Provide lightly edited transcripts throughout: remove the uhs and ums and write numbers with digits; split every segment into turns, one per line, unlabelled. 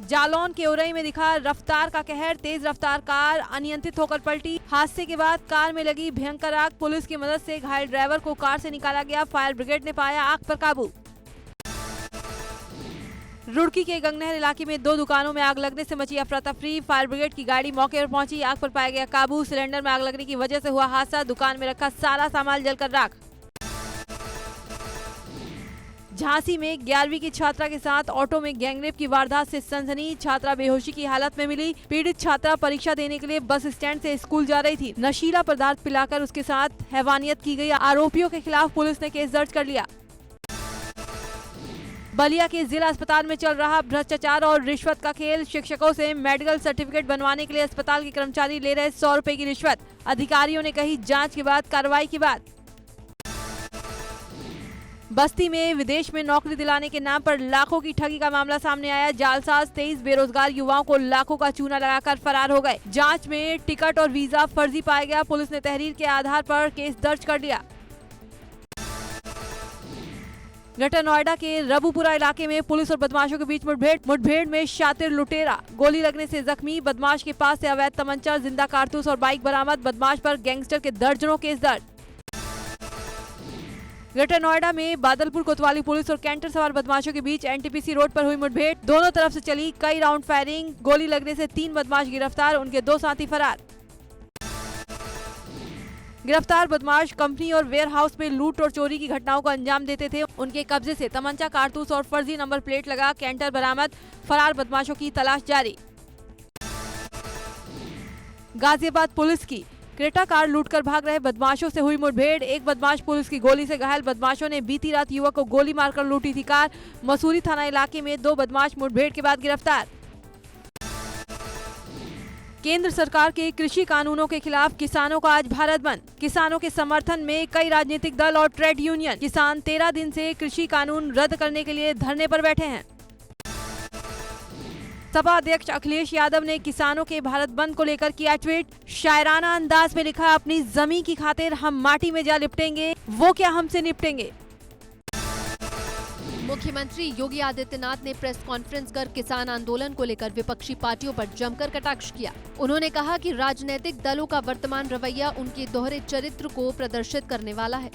जालौन के उरई में दिखा रफ्तार का कहर, तेज रफ्तार कार अनियंत्रित होकर पलटी। हादसे के बाद कार में लगी भयंकर आग, पुलिस की मदद से घायल ड्राइवर को कार से निकाला गया, फायर ब्रिगेड ने पाया आग पर काबू। रुड़की के गंगनहर इलाके में 2 दुकानों में आग लगने से मची अफरा तफरी, फायर ब्रिगेड की गाड़ी मौके पर पहुंची, आग पर पाया गया काबू। सिलेंडर में आग लगने की वजह से हुआ हादसा, दुकान में रखा सारा सामान जलकर राख। झांसी में 11वीं की छात्रा के साथ ऑटो में गैंगरेप की वारदात से सनसनी, छात्रा बेहोशी की हालत में मिली। पीड़ित छात्रा परीक्षा देने के लिए बस स्टैंड से स्कूल जा रही थी, नशीला पदार्थ पिलाकर उसके साथ हैवानियत की गई। आरोपियों के खिलाफ पुलिस ने केस दर्ज कर लिया। बलिया के जिला अस्पताल में चल रहा भ्रष्टाचार और रिश्वत का खेल, शिक्षकों से मेडिकल सर्टिफिकेट बनवाने के लिए अस्पताल के कर्मचारी ले रहे 100 रुपए की रिश्वत, अधिकारियों ने कही जांच के बाद कार्रवाई की बात। बस्ती में विदेश में नौकरी दिलाने के नाम पर लाखों की ठगी का मामला सामने आया, जालसाज 23 बेरोजगार युवाओं को लाखों का चूना लगाकर फरार हो गए। जांच में टिकट और वीजा फर्जी पाया गया, पुलिस ने तहरीर के आधार पर केस दर्ज कर लिया। ग्रेटर नोएडा के रबुपुरा इलाके में पुलिस और बदमाशों के बीच मुठभेड़ में शातिर लुटेरा गोली लगने से जख्मी, बदमाश के पास से अवैध तमंचा, जिंदा कारतूस और बाइक बरामद, बदमाश पर गैंगस्टर के दर्जनों केस दर्ज। ग्रेटर नोएडा में बादलपुर कोतवाली पुलिस और कैंटर सवार बदमाशों के बीच एनटीपीसी रोड पर हुई मुठभेड़, दोनों तरफ से चली कई राउंड फायरिंग, गोली लगने से 3 बदमाश गिरफ्तार, उनके 2 साथी फरार। गिरफ्तार बदमाश कंपनी और वेयर हाउस में लूट और चोरी की घटनाओं को अंजाम देते थे, उनके कब्जे से तमंचा, कारतूस और फर्जी नंबर प्लेट लगा कैंटर बरामद, फरार बदमाशों की तलाश जारी। गाजियाबाद पुलिस की क्रेटा कार लूटकर भाग रहे बदमाशों से हुई मुठभेड़, एक बदमाश पुलिस की गोली से घायल, बदमाशों ने बीती रात युवक को गोली मारकर लूटी थी कार। मसूरी थाना इलाके में 2 बदमाश मुठभेड़ के बाद गिरफ्तार। केंद्र सरकार के कृषि कानूनों के खिलाफ किसानों का आज भारत बंद, किसानों के समर्थन में कई राजनीतिक दल और ट्रेड यूनियन, किसान 13 दिन से कृषि कानून रद्द करने के लिए धरने पर बैठे हैं। सपा अध्यक्ष अखिलेश यादव ने किसानों के भारत बंद को लेकर किया ट्वीट, शायराना अंदाज में लिखा, अपनी जमीन की खातिर हम माटी में जा लिपटेंगे, वो क्या हमसे निपटेंगे।
मुख्यमंत्री योगी आदित्यनाथ ने प्रेस कॉन्फ्रेंस कर किसान आंदोलन को लेकर विपक्षी पार्टियों पर जमकर कटाक्ष किया। उन्होंने कहा कि राजनीतिक दलों का वर्तमान रवैया उनके दोहरे चरित्र को प्रदर्शित करने वाला है।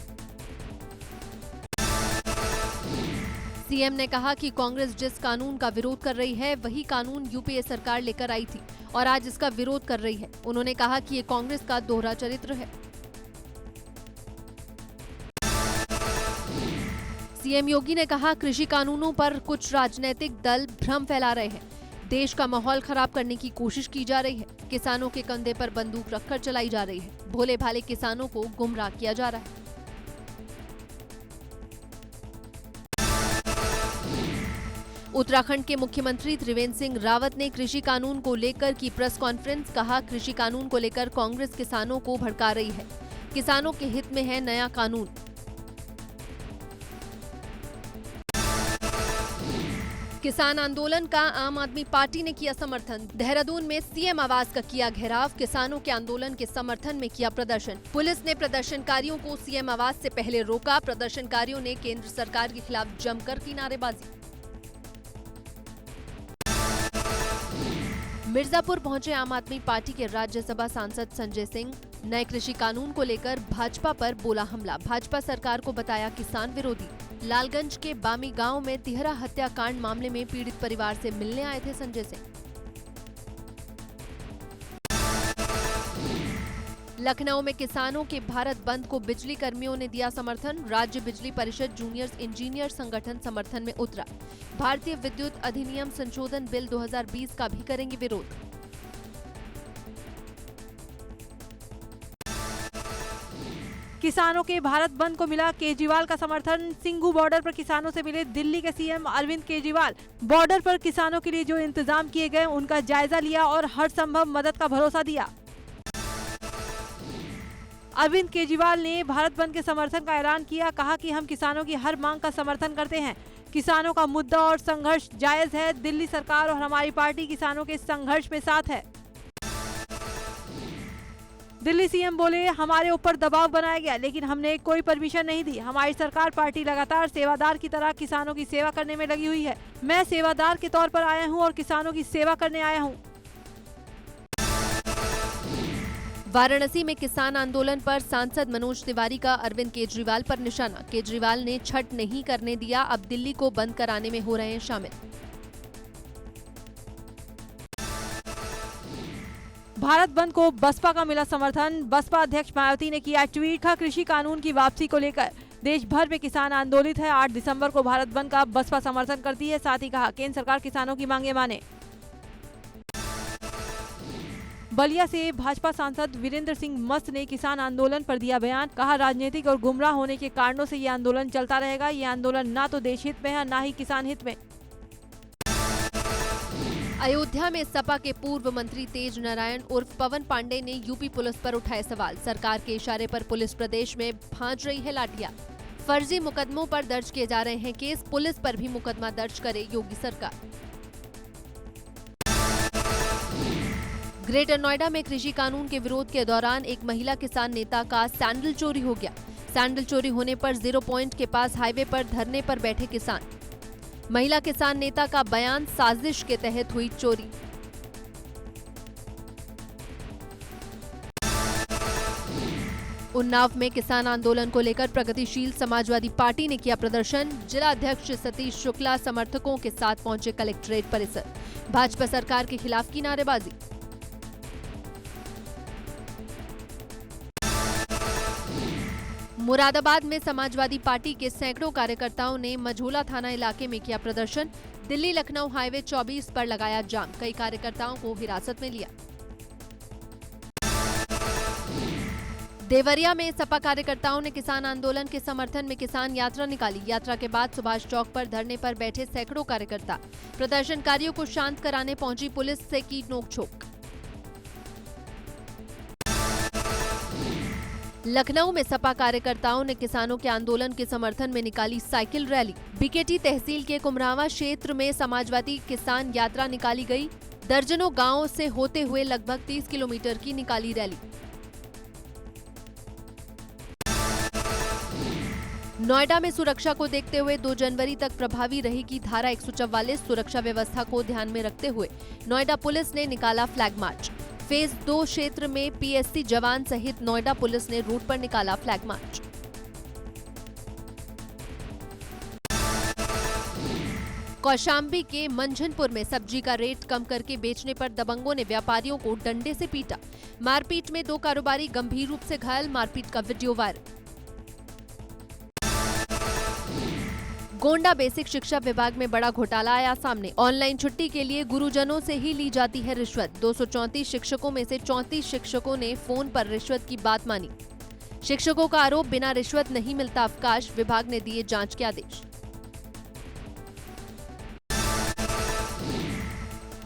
सीएम ने कहा कि कांग्रेस जिस कानून का विरोध कर रही है वही कानून यूपीए सरकार लेकर आई थी और आज इसका विरोध कर रही है। उन्होंने कहा कि ये कांग्रेस का दोहरा चरित्र है। सीएम योगी ने कहा कृषि कानूनों पर कुछ राजनीतिक दल भ्रम फैला रहे हैं, देश का माहौल खराब करने की कोशिश की जा रही है, किसानों के कंधे पर बंदूक रखकर चलाई जा रही है, भोले भाले किसानों को गुमराह किया जा रहा है। उत्तराखंड के मुख्यमंत्री त्रिवेंद्र सिंह रावत ने कृषि कानून को लेकर की प्रेस कॉन्फ्रेंस, कहा कृषि कानून को लेकर कांग्रेस किसानों को भड़का रही है, किसानों के हित में है नया कानून। किसान आंदोलन का आम आदमी पार्टी ने किया समर्थन, देहरादून में सीएम आवास का किया घेराव, किसानों के आंदोलन के समर्थन में किया प्रदर्शन। पुलिस ने प्रदर्शनकारियों को सीएम आवास से पहले रोका, प्रदर्शनकारियों ने केंद्र सरकार के खिलाफ जमकर की नारेबाजी। मिर्जापुर पहुंचे आम आदमी पार्टी के राज्यसभा सांसद संजय सिंह, नए कृषि कानून को लेकर भाजपा पर बोला हमला, भाजपा सरकार को बताया किसान विरोधी। लालगंज के बामी गांव में तिहरा हत्याकांड मामले में पीड़ित परिवार से मिलने आए थे संजय सिंह। लखनऊ में किसानों के भारत बंद को बिजली कर्मियों ने दिया समर्थन, राज्य बिजली परिषद जूनियर इंजीनियर संगठन समर्थन में उतरा। भारतीय विद्युत अधिनियम संशोधन बिल 2020 का भी करेंगे विरोध।
किसानों के भारत बंद को मिला केजरीवाल का समर्थन, सिंघू बॉर्डर पर किसानों से मिले दिल्ली के सीएम अरविंद केजरीवाल, बॉर्डर पर किसानों के लिए जो इंतजाम किए गए उनका जायजा लिया और हर संभव मदद का भरोसा दिया। अरविंद केजरीवाल ने भारत बंद के समर्थन का ऐलान किया, कहा कि हम किसानों की हर मांग का समर्थन करते हैं, किसानों का मुद्दा और संघर्ष जायज है, दिल्ली सरकार और हमारी पार्टी किसानों के संघर्ष में साथ है। दिल्ली सीएम बोले, हमारे ऊपर दबाव बनाया गया लेकिन हमने कोई परमिशन नहीं दी। हमारी सरकार पार्टी लगातार सेवादार की तरह किसानों की सेवा करने में लगी हुई है। मैं सेवादार के तौर पर आया हूं और किसानों की सेवा करने आया हूं।
वाराणसी में किसान आंदोलन पर सांसद मनोज तिवारी का अरविंद केजरीवाल पर निशाना। केजरीवाल ने छठ नहीं करने दिया, अब दिल्ली को बंद कराने में हो रहे हैं शामिल।
भारत बंद को बसपा का मिला समर्थन। बसपा अध्यक्ष मायावती ने किया ट्वीट। कृषि कानून की वापसी को लेकर देश भर में किसान आंदोलित है। 8 दिसंबर को भारत बंद का बसपा समर्थन करती है। साथ ही कहा, केंद्र सरकार किसानों की मांगे माने। बलिया से भाजपा सांसद वीरेंद्र सिंह मस्त ने किसान आंदोलन पर दिया बयान। कहा, राजनीतिक और गुमराह होने के कारणों से ये आंदोलन चलता रहेगा। ये आंदोलन ना तो देश हित में है, ना ही किसान हित में।
अयोध्या में सपा के पूर्व मंत्री तेज नारायण उर्फ पवन पांडे ने यूपी पुलिस पर उठाए सवाल। सरकार के इशारे पर पुलिस प्रदेश में भांज रही है लाठियां। फर्जी मुकदमों पर दर्ज किए जा रहे हैं केस। पुलिस पर भी मुकदमा दर्ज करे योगी सरकार। ग्रेटर नोएडा में कृषि कानून के विरोध के दौरान एक महिला किसान नेता का सैंडल चोरी हो गया। सैंडल चोरी होने पर 0 पॉइंट के पास हाईवे पर धरने पर बैठे किसान। महिला किसान नेता का बयान, साजिश के तहत हुई चोरी। उन्नाव में किसान आंदोलन को लेकर प्रगतिशील समाजवादी पार्टी ने किया प्रदर्शन। जिला अध्यक्ष सतीश शुक्ला समर्थकों के साथ पहुंचे कलेक्ट्रेट परिसर। भाजपा सरकार के खिलाफ की नारेबाजी। मुरादाबाद में समाजवादी पार्टी के सैकड़ों कार्यकर्ताओं ने मझोला थाना इलाके में किया प्रदर्शन। दिल्ली लखनऊ हाईवे 24 पर लगाया जाम। कई कार्यकर्ताओं को हिरासत में लिया। देवरिया में सपा कार्यकर्ताओं ने किसान आंदोलन के समर्थन में किसान यात्रा निकाली। यात्रा के बाद सुभाष चौक पर धरने पर बैठे सैकड़ों कार्यकर्ता। प्रदर्शनकारियों को शांत कराने पहुंची पुलिस से की नोकझोंक। लखनऊ में सपा कार्यकर्ताओं ने किसानों के आंदोलन के समर्थन में निकाली साइकिल रैली। बीकेटी तहसील के कुमरावा क्षेत्र में समाजवादी किसान यात्रा निकाली गई। दर्जनों गांवों से होते हुए लगभग 30 किलोमीटर की निकाली रैली। नोएडा में सुरक्षा को देखते हुए 2 जनवरी तक प्रभावी रहेगी धारा 144। सुरक्षा व्यवस्था को ध्यान में रखते हुए नोएडा पुलिस ने निकाला फ्लैग मार्च। फेज 2 क्षेत्र में पीएससी जवान सहित नोएडा पुलिस ने रूट पर निकाला फ्लैग मार्च। कौशाम्बी के मंझनपुर में सब्जी का रेट कम करके बेचने पर दबंगों ने व्यापारियों को डंडे से पीटा। मारपीट में 2 कारोबारी गंभीर रूप से घायल। मारपीट का वीडियो वायरल। गोंडा बेसिक शिक्षा विभाग में बड़ा घोटाला आया सामने। ऑनलाइन छुट्टी के लिए गुरुजनों से ही ली जाती है रिश्वत। 234 शिक्षकों में से 34 शिक्षकों ने फोन पर रिश्वत की बात मानी। शिक्षकों का आरोप, बिना रिश्वत नहीं मिलता अवकाश। विभाग ने दिए जांच के आदेश।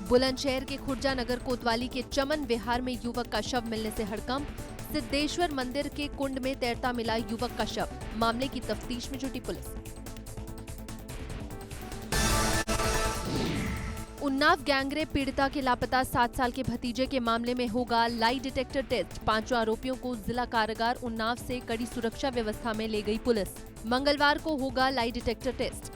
बुलंदशहर के खुर्जा नगर कोतवाली के चमन विहार में युवक का शव मिलने से हड़कंप। सिद्धेश्वर मंदिर के कुंड में तैरता मिला युवक का शव। मामले की तफ्तीश में जुटी पुलिस। उन्नाव गैंगरेप पीड़िता के लापता 7 साल के भतीजे के मामले में होगा लाई डिटेक्टर टेस्ट। 5 आरोपियों को जिला कारागार उन्नाव से कड़ी सुरक्षा व्यवस्था में ले गई पुलिस। मंगलवार को होगा लाई डिटेक्टर टेस्ट।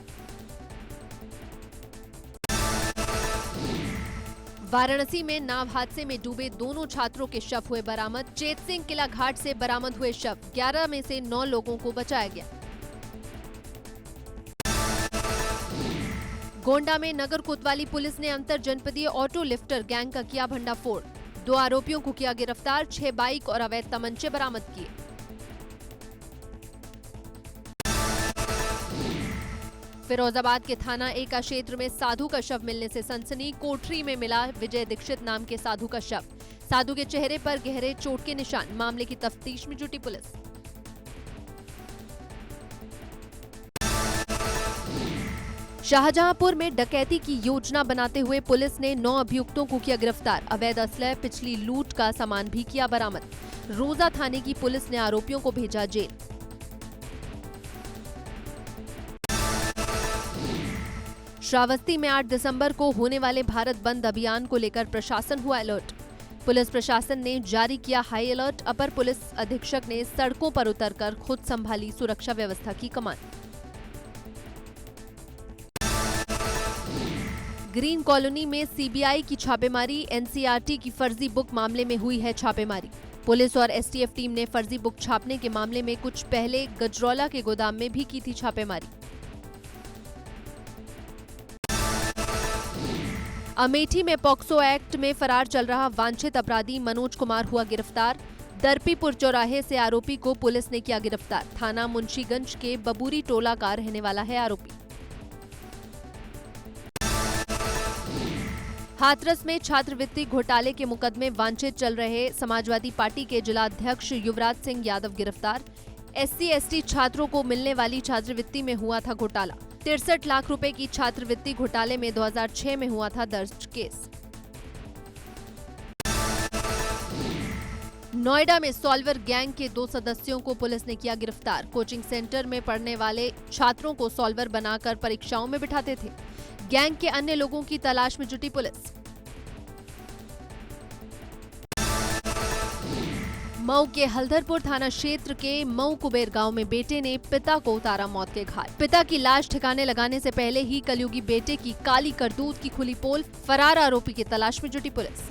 वाराणसी में नाव हादसे में डूबे दोनों छात्रों के शव हुए बरामद। चेत सिंह किला घाट से बरामद हुए शव। 11 में से 9 लोगों को बचाया गया। गोंडा में नगर कोतवाली पुलिस ने अंतर जनपदीय ऑटो लिफ्टर गैंग का किया भंडाफोड़। 2 आरोपियों को किया गिरफ्तार। 6 बाइक और अवैध तमंचे बरामद किए। फिरोजाबाद के थाना एका क्षेत्र में साधु का शव मिलने से सनसनी। कोठरी में मिला विजय दीक्षित नाम के साधु का शव। साधु के चेहरे पर गहरे चोट के निशान। मामले की तफ्तीश में जुटी पुलिस। शाहजहांपुर में डकैती की योजना बनाते हुए पुलिस ने 9 अभियुक्तों को किया गिरफ्तार। अवैध असलह, पिछली लूट का सामान भी किया बरामद। रोजा थाने की पुलिस ने आरोपियों को भेजा जेल। श्रावस्ती में 8 दिसंबर को होने वाले भारत बंद अभियान को लेकर प्रशासन हुआ अलर्ट। पुलिस प्रशासन ने जारी किया हाई अलर्ट। अपर पुलिस अधीक्षक ने सड़कों पर उतरकर खुद संभाली सुरक्षा व्यवस्था की कमान। ग्रीन कॉलोनी में सीबीआई की छापेमारी। एनसीईआरटी की फर्जी बुक मामले में हुई है छापेमारी। पुलिस और एसटीएफ टीम ने फर्जी बुक छापने के मामले में कुछ पहले गजरौला के गोदाम में भी की थी छापेमारी। अमेठी में पॉक्सो एक्ट में फरार चल रहा वांछित अपराधी मनोज कुमार हुआ गिरफ्तार। दरपीपुर चौराहे से आरोपी को पुलिस ने किया गिरफ्तार। थाना मुंशीगंज के बबूरी टोला का रहने वाला है आरोपी। हाथरस में छात्रवृत्ति घोटाले के मुकदमे वांछित चल रहे समाजवादी पार्टी के जिलाध्यक्ष युवराज सिंह यादव गिरफ्तार। SC/ST छात्रों को मिलने वाली छात्रवृत्ति में हुआ था घोटाला। 63 लाख रुपए की छात्रवृत्ति घोटाले में 2006 में हुआ था दर्ज केस। नोएडा में सॉल्वर गैंग के 2 सदस्यों को पुलिस ने किया गिरफ्तार। कोचिंग सेंटर में पढ़ने वाले छात्रों को सॉल्वर बनाकर परीक्षाओं में बिठाते थे। गैंग के अन्य लोगों की तलाश में जुटी पुलिस। मऊ के हल्दरपुर थाना क्षेत्र के मऊ कुबेर गांव में बेटे ने पिता को उतारा मौत के घाट। पिता की लाश ठिकाने लगाने से पहले ही कलयुगी बेटे की काली करतूत की खुली पोल। फरार आरोपी की तलाश में जुटी पुलिस।